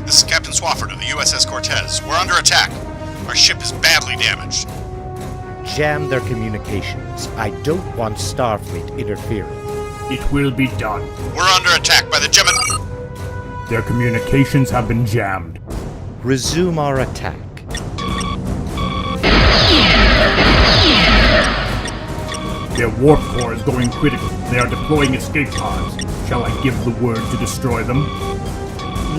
This is Captain Swofford of the USS Cortez. We're under attack. Our ship is badly damaged. Jam their communications. I don't want Starfleet interfering. It will be done. We're under attack by the Jem'Hadar. Their communications have been jammed. Resume our attack. Their warp core is going critical. They are deploying escape pods. Shall I give the word to destroy them?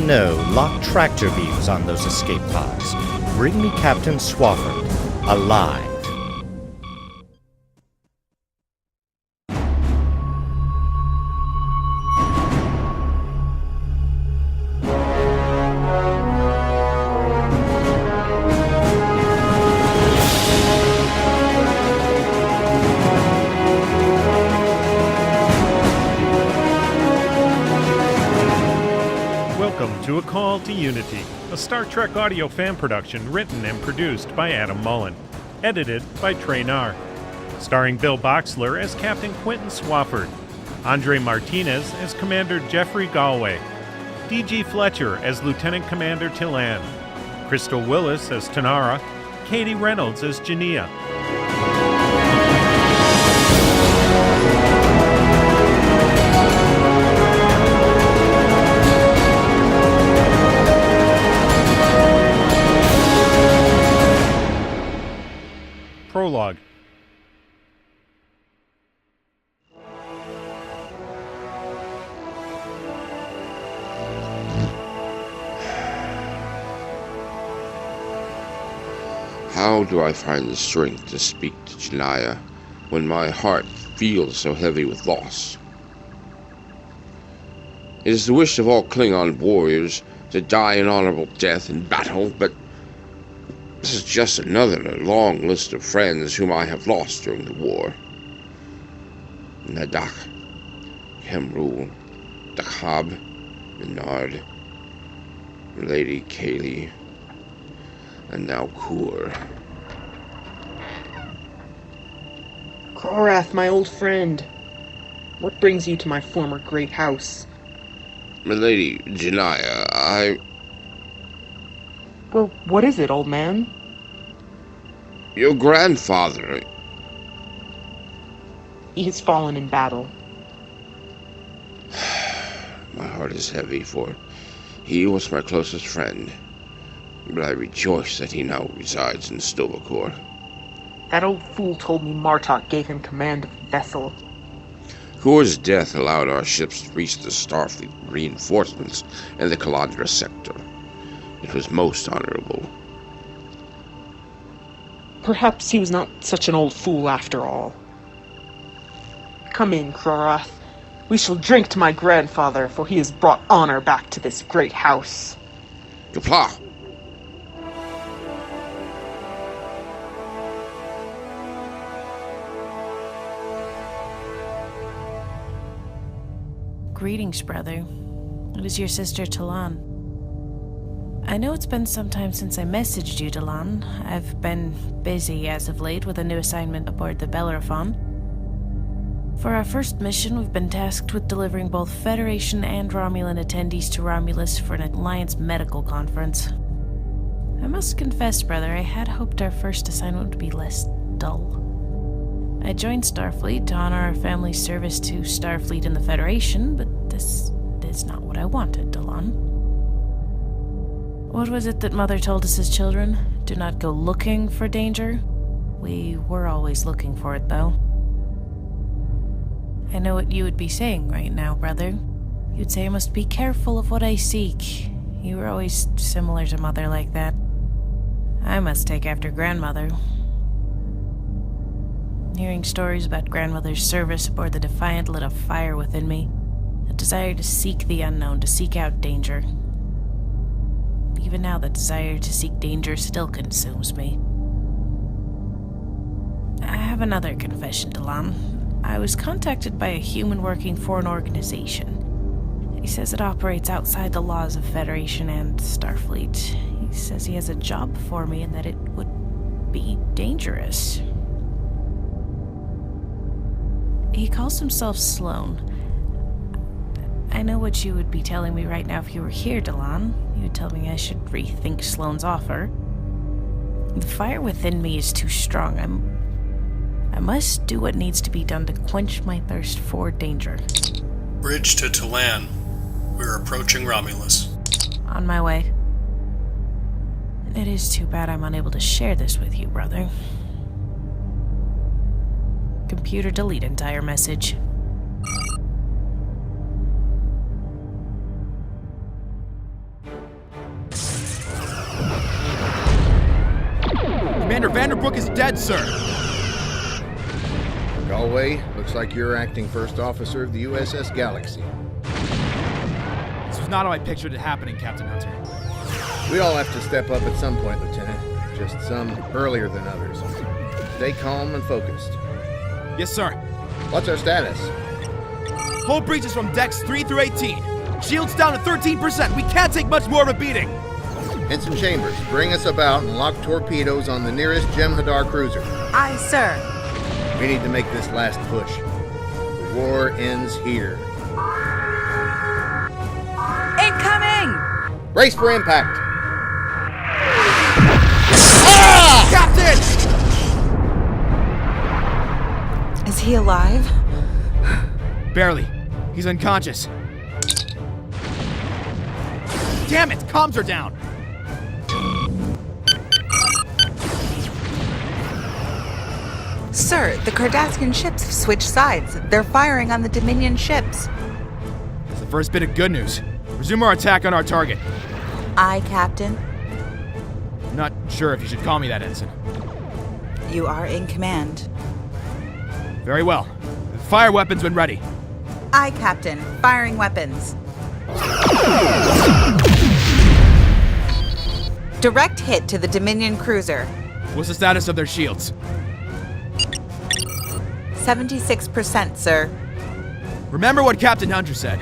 No, lock tractor beams on those escape pods. Bring me Captain Swofford, alive. Welcome to A Call to Unity, a Star Trek audio fan production written and produced by Adam Mullen, edited by Trey Narr, starring Bill Boxler as Captain Quinten Swofford, Andre Martinez as Commander Jeffrey Gallway, D.G. Fletcher as Lieutenant Commander Tillan, Crystal Willis as Tanara, Katie Reynolds as Jania. Prologue. How do I find the strength to speak to Jania when my heart feels so heavy with loss? It is the wish of all Klingon warriors to die an honorable death in battle, but this is just another in a long list of friends whom I have lost during the war. Nadak, Kemrul, Dakhab, Menard, Lady Kaylee, and now Kur. Krorath, my old friend. What brings you to my former great house? Milady Jania, Well, what is it, old man? Your grandfather... He has fallen in battle. My heart is heavy, for he was my closest friend. But I rejoice that he now resides in Sto-Vo-Kor. That old fool told me Martok gave him command of the vessel. Kur's death allowed our ships to reach the Starfleet reinforcements in the Calandra sector. It was most honorable. Perhaps he was not such an old fool after all. Come in, Krorath. We shall drink to my grandfather, for he has brought honor back to this great house. Kapla! Greetings, brother. It is your sister, Tillan. I know it's been some time since I messaged you, Tillan. I've been busy as of late with a new assignment aboard the Bellerophon. For our first mission, we've been tasked with delivering both Federation and Romulan attendees to Romulus for an Alliance medical conference. I must confess, brother, I had hoped our first assignment would be less dull. I joined Starfleet to honor our family's service to Starfleet and the Federation, but this is not what I wanted, Tillan. What was it that Mother told us as children? Do not go looking for danger? We were always looking for it, though. I know what you would be saying right now, brother. You'd say I must be careful of what I seek. You were always similar to Mother like that. I must take after Grandmother. Hearing stories about Grandmother's service aboard the Defiant lit a fire within me. A desire to seek the unknown, to seek out danger. Even now, the desire to seek danger still consumes me. I have another confession, Tillan. I was contacted by a human working for an organization. He says it operates outside the laws of Federation and Starfleet. He says he has a job for me and that it would be dangerous. He calls himself Sloan. I know what you would be telling me right now if you were here, Delan. You would tell me I should rethink Sloane's offer. The fire within me is too strong. I must do what needs to be done to quench my thirst for danger. Bridge to Talan. We're approaching Romulus. On my way. It is too bad I'm unable to share this with you, brother. Computer delete entire message. Commander Vanderbrook is dead, sir! Gallway, looks like you're acting first officer of the USS Galaxy. This was not how I pictured it happening, Captain Hunter. We all have to step up at some point, Lieutenant. Just some earlier than others. Stay calm and focused. Yes, sir. What's our status? Hull breaches from decks 3 through 18. Shields down to 13%. We can't take much more of a beating. Ensign Chambers, bring us about and lock torpedoes on the nearest Jem'Hadar cruiser. Aye, sir. We need to make this last push. The war ends here. Incoming! Brace for impact! Ah! Captain! Is he alive? Barely. He's unconscious. Damn it! Comms are down! Sir, the Cardassian ships have switched sides. They're firing on the Dominion ships. That's the first bit of good news. Resume our attack on our target. Aye, Captain. I'm not sure if you should call me that, Ensign. You are in command. Very well. Fire weapons when ready. Aye, Captain. Firing weapons. Direct hit to the Dominion cruiser. What's the status of their shields? 76%, sir. Remember what Captain Hunter said.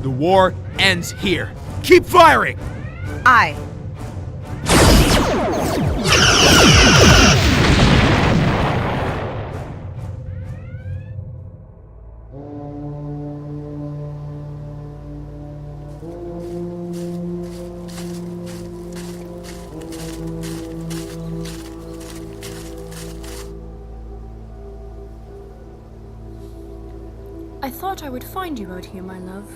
The war ends here. Keep firing! Aye. I thought I would find you out here, my love.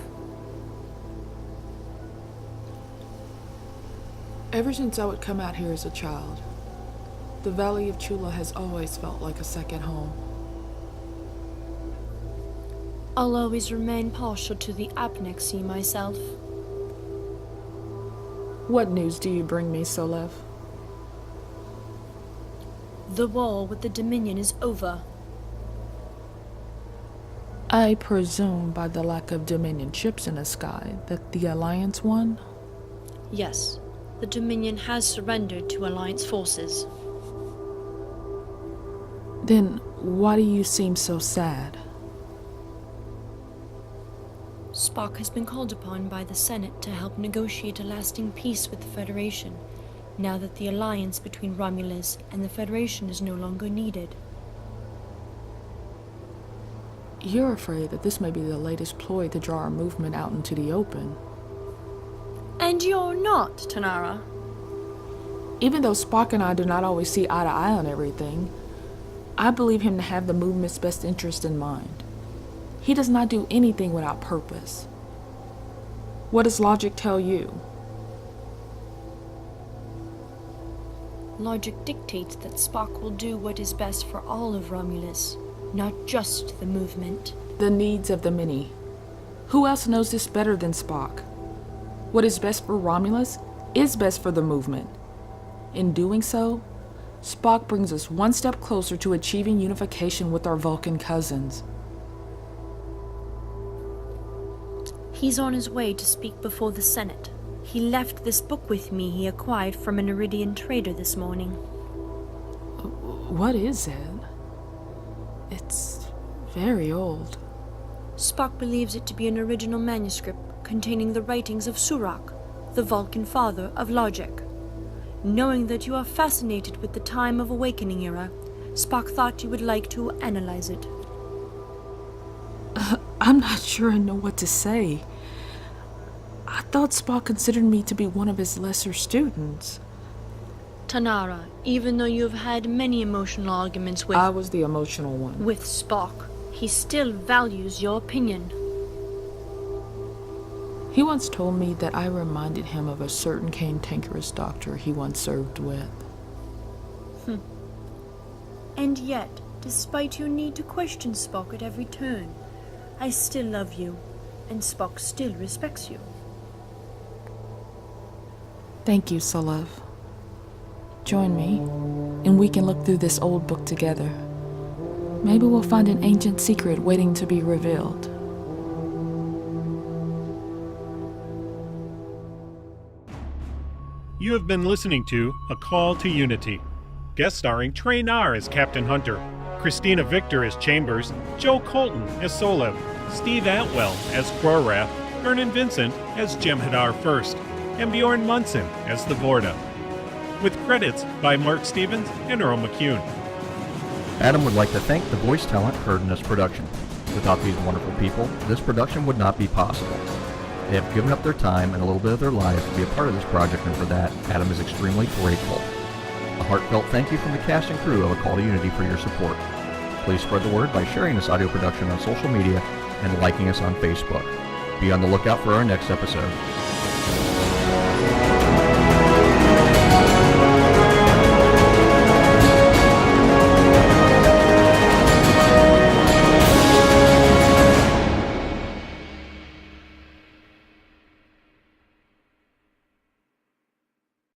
Ever since I would come out here as a child, the Valley of Chula has always felt like a second home. I'll always remain partial to the Apnexy myself. What news do you bring me, Solev? The war with the Dominion is over. I presume by the lack of Dominion ships in the sky that the Alliance won? Yes, the Dominion has surrendered to Alliance forces. Then why do you seem so sad? Spock has been called upon by the Senate to help negotiate a lasting peace with the Federation, now that the alliance between Romulus and the Federation is no longer needed. You're afraid that this may be the latest ploy to draw our movement out into the open. And you're not, Tanara. Even though Spock and I do not always see eye to eye on everything, I believe him to have the movement's best interest in mind. He does not do anything without purpose. What does logic tell you? Logic dictates that Spock will do what is best for all of Romulus, not just the movement. The needs of the many. Who else knows this better than Spock? What is best for Romulus is best for the movement. In doing so, Spock brings us one step closer to achieving unification with our Vulcan cousins. He's on his way to speak before the Senate. He left this book with me he acquired from an Iridian trader this morning. What is it? It's very old. Spock believes it to be an original manuscript containing the writings of Surak, the Vulcan father of logic. Knowing that you are fascinated with the Time of Awakening era, Spock thought you would like to analyze it. I'm not sure I know what to say. I thought Spock considered me to be one of his lesser students. Tanara, even though you have had many emotional arguments with... I was the emotional one. With Spock, he still values your opinion. He once told me that I reminded him of a certain cantankerous doctor he once served with. And yet, despite your need to question Spock at every turn, I still love you, and Spock still respects you. Thank you, Solev. Join me, and we can look through this old book together. Maybe we'll find an ancient secret waiting to be revealed. You have been listening to A Call to Unity, guest starring Tanara as Captain Hunter, Christina Victor as Chambers, Joe Colton as Solev, Steve Atwell as Krorath, Vernon Vincent as Jem'Hadar First, and Bjorn Munson as the Vorta, with credits by Mark Stevens and Earl McCune. Adam would like to thank the voice talent heard in this production. Without these wonderful people, this production would not be possible. They have given up their time and a little bit of their lives to be a part of this project, and for that, Adam is extremely grateful. A heartfelt thank you from the cast and crew of A Call to Unity for your support. Please spread the word by sharing this audio production on social media and liking us on Facebook. Be on the lookout for our next episode.